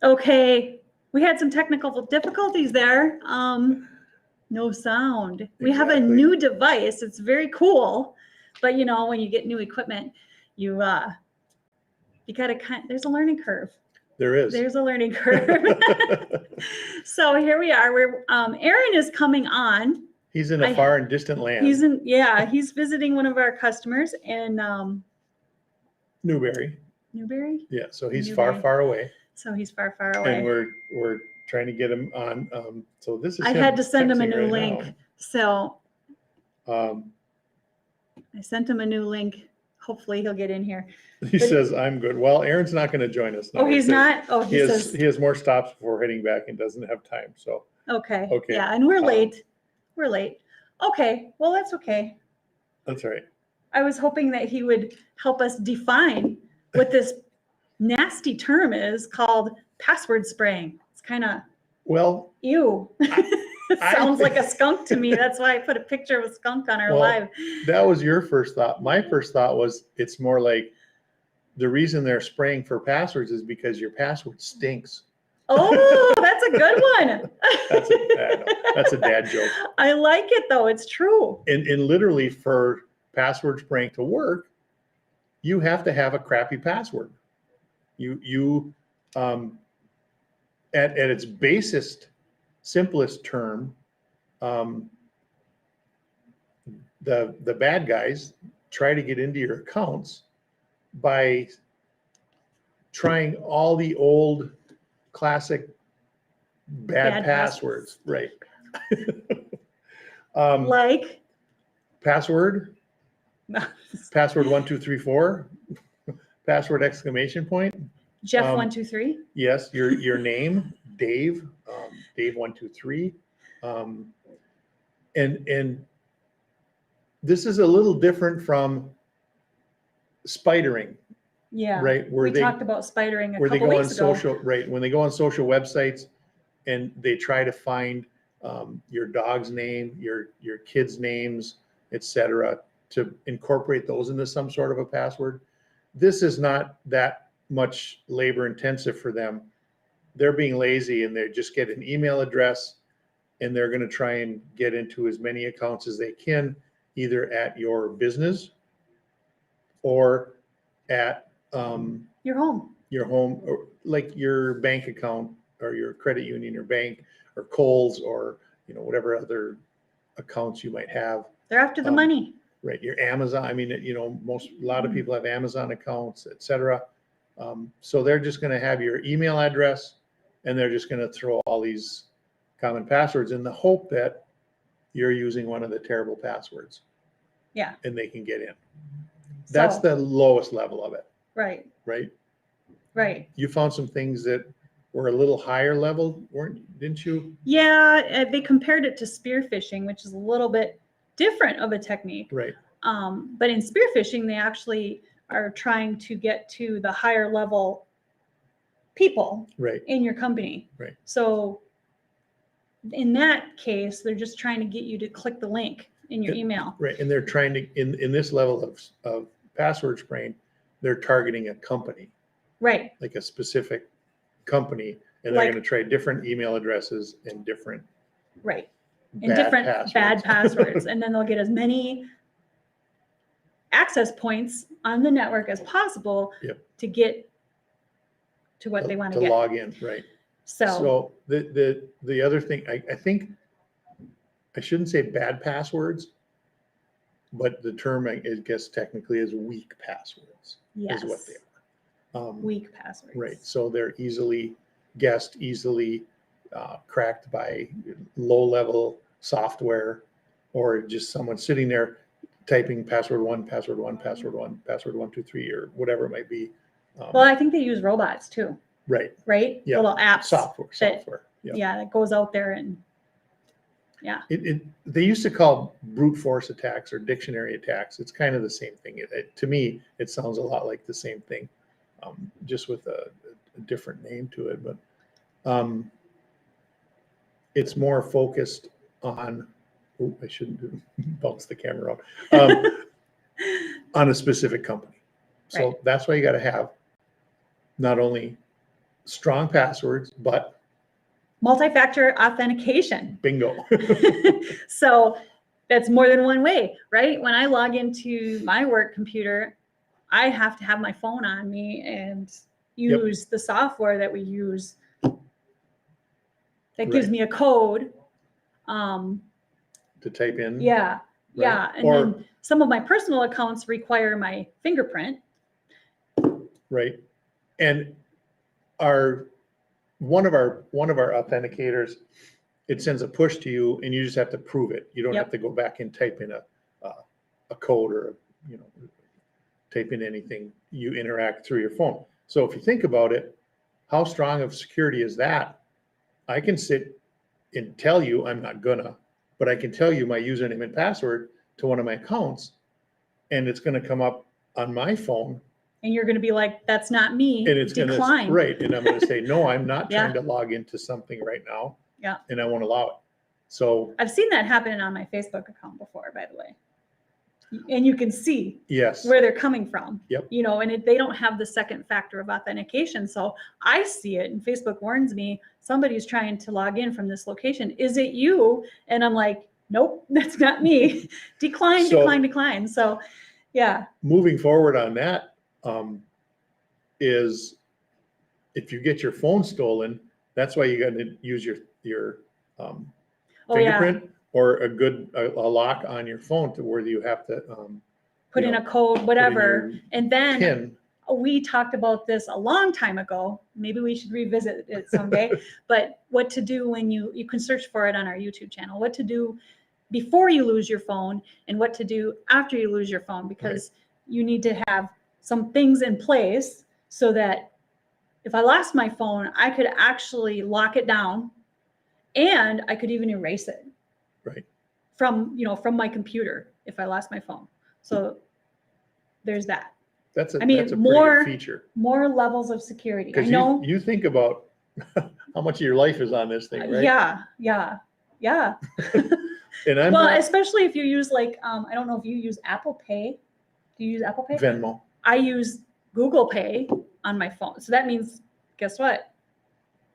Okay, we had some technical difficulties there. No sound. We have a Exactly. new device. It's very cool, but you know, when you get new equipment, you gotta there's a learning curve. There is. There's a learning curve. So here we are. Aaron is coming on. He's in a far and distant land. He's visiting one of our customers in Newberry. Newberry. Yeah, so he's Newberry. far away. So he's far away. And we're trying to get him on. So this is. I had to send him a new link. Now. So I sent him a new link. Hopefully he'll get in here. He says I'm good. Well, Aaron's not going to join us now. Oh, he's not. Oh, he has more stops before heading back and doesn't have time. So. Okay. Yeah, and we're late. We're late. Okay. Well, that's okay. That's all right. I was hoping that he would help us define what this nasty term is called password spraying. It's kind of ew. It sounds like a skunk to me. That's why I put a picture of a skunk on our live. That was your first thought. My first thought was it's more like the reason they're spraying for passwords is because your password stinks. Oh, that's a good one. That's a dad joke. I like it though. It's true. And literally for password spraying to work, you have to have a crappy password. You at its basest, simplest term, the bad guys try to get into your accounts by trying all the old classic bad passwords. Right. Like password 1234, password exclamation point. Jeff 123. Yes, your name, Dave, Dave 123. And this is a little different from spidering. Yeah. Right. We talked about spidering where they go on social, right? When they go on social websites and they try to find your dog's name, your kids' names, etc., to incorporate those into some sort of a password. This is not that much labor intensive for them. They're being lazy and they just get an email address and they're going to try and get into as many accounts as they can, either at your business or at your home, or like your bank account or your credit union or bank or Kohl's or whatever other accounts you might have. They're after the money. Right. Your Amazon. I mean, a lot of people have Amazon accounts, etc. So they're just going to have your email address and they're just going to throw all these common passwords in the hope that you're using one of the terrible passwords. Yeah. And they can get in. That's the lowest level of it. Right. Right. Right. You found some things that were a little higher level, didn't you? Yeah. They compared it to spear phishing, which is a little bit different of a technique. Right. But in spear phishing, they actually are trying to get to the higher level people in your company. Right. So in that case, they're just trying to get you to click the link in your email. Right. And they're trying to, in this level of password spraying, they're targeting a company. Right. Like a specific company. And they're going to try different email addresses and different. Right. And different bad passwords. And then they'll get as many access points on the network as possible to get to what they want to get. To log in, right. So the other thing, I think, I shouldn't say bad passwords, but the term, I guess, technically is weak passwords. Yes. Is what they are. Weak passwords. Right. So they're easily guessed, easily cracked by low-level software, or just someone sitting there typing password 1, password 1, password 1, password 123, or whatever it might be. Well, I think they use robots too. Right. Right. Yeah. Little apps. Software. Yeah. That goes out there and. Yeah. They used to call brute force attacks or dictionary attacks. It's kind of the same thing. To me, it sounds a lot like the same thing, just with a different name to it. But it's more focused on. Oh, I shouldn't bounce the camera out. On a specific company. So that's why you got to have not only strong passwords, but multi-factor authentication. bingo. So that's more than one way, right? When I log into my work computer, I have to have my phone on me and use the software that we use that gives Right. me a code. To type in. Yeah. Yeah. And Or- then some of my personal accounts require my fingerprint. Right. And one of our authenticators, it sends a push to you and you just have to prove it. You don't Yep. have to go back and type in a code or, type in anything. You interact through your phone. So if you think about it, how strong of security is that? I can sit and tell you, I'm not gonna, but I can tell you my username and password to one of my accounts, and it's gonna come up on my phone. And you're going to be like, that's not me. And it's Decline. right. And I'm gonna say, no, I'm not Yeah. trying to log into something right now. Yeah. And I won't allow it. So I've seen that happen on my Facebook account before, by the way. And you can see yes, where they're coming from. Yep. And they don't have the second factor of authentication. So I see it and Facebook warns me, somebody's trying to log in from this location. Is it you? And I'm like, nope, that's not me. Decline. So yeah. moving forward on that, is if you get your phone stolen, that's why you got to use your Oh yeah. fingerprint or a lock on your phone to where you have to Put in a code, whatever. your And then PIN. we talked about this a long time ago. Maybe we should revisit it someday. But what to do when you can search for it on our YouTube channel, what to do before you lose your phone and what to do after you lose your phone, because you need to have some things in place so that if I lost my phone, I could actually lock it down and I could even erase it. Right. From my computer if I lost my phone. So there's that. That's a I mean, pretty more- good feature. More levels of security. I Because know. you think about how much of your life is on this thing, right? Yeah. And I'm Well, not especially if you use I don't know if you use Apple Pay. Do you use Apple Pay? Venmo. I use Google Pay on my phone. So that means, guess what?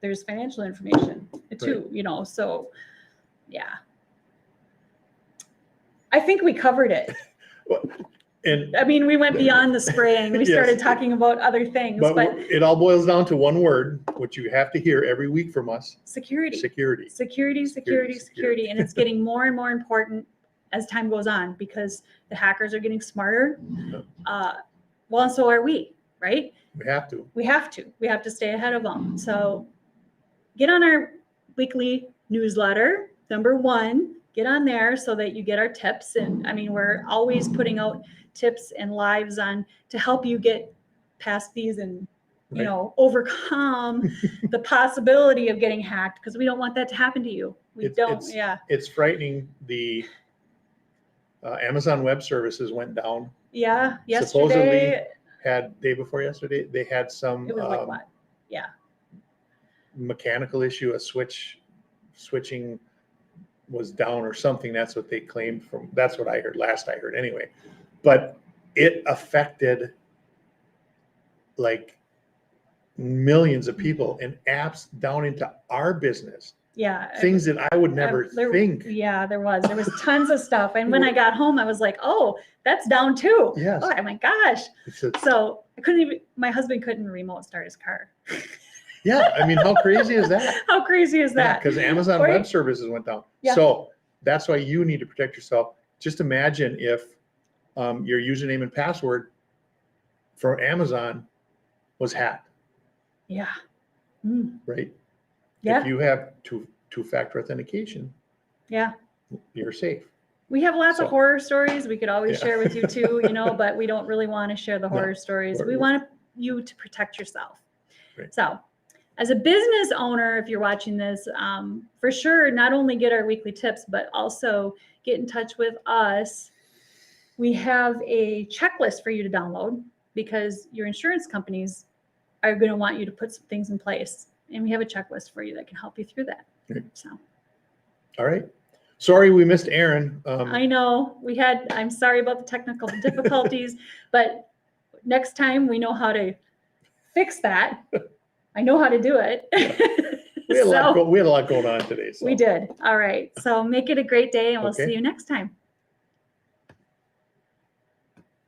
There's financial information too, so yeah. I think we covered it. And I mean, we went beyond the spraying. We Yes. started talking about other things, but but it all boils down to one word, which you have to hear every week from us: security. security. Security. And it's getting more and more important as time goes on because the hackers are getting smarter. Well, and so are we, right? We have to. We have to stay ahead of them. So get on our weekly newsletter. Number 1, get on there so that you get our tips. And I mean, we're always putting out tips and lives on to help you get past these and, Right. overcome the possibility of getting hacked, because we don't want that to happen to you. It's frightening. The Amazon Web Services went down. Yeah. Yesterday, Supposedly day before yesterday, they had some it was like what? Yeah. mechanical issue, switching was down or something. That's what they claimed that's what I heard last I heard anyway. But it affected like millions of people and apps down into our business. Yeah. Things that I would never think. Yeah, there was tons of stuff. And when I got home, I was like, oh, that's down too. Yes. Oh my gosh. It's a- So my husband couldn't remote start his car. yeah. I mean, how crazy is that? How crazy is that? Because Amazon Or- Web Services went down. Yeah. So that's why you need to protect yourself. Just imagine if your username and password for Amazon was hacked, Yeah. Mm, right? yeah. If you have two-factor authentication, Yeah. you're safe. We have lots of So- horror stories we could always Yeah. share with you too, but we don't really want to share the No. horror stories. We We're- want you to protect yourself. Right. So as a business owner, if you're watching this, for sure, not only get our weekly tips, but also get in touch with us. We have a checklist for you to download because your insurance companies are going to want you to put some things in place. And we have a checklist for you that can help you through that. Right. So All right. Sorry we missed Aaron. I know I'm sorry about the technical difficulties, but next time we know how to fix that. I know how to do it. We had a lot, So, we had a lot going on today. So. we did. All right. So make it a great day and we'll Okay. see you next time.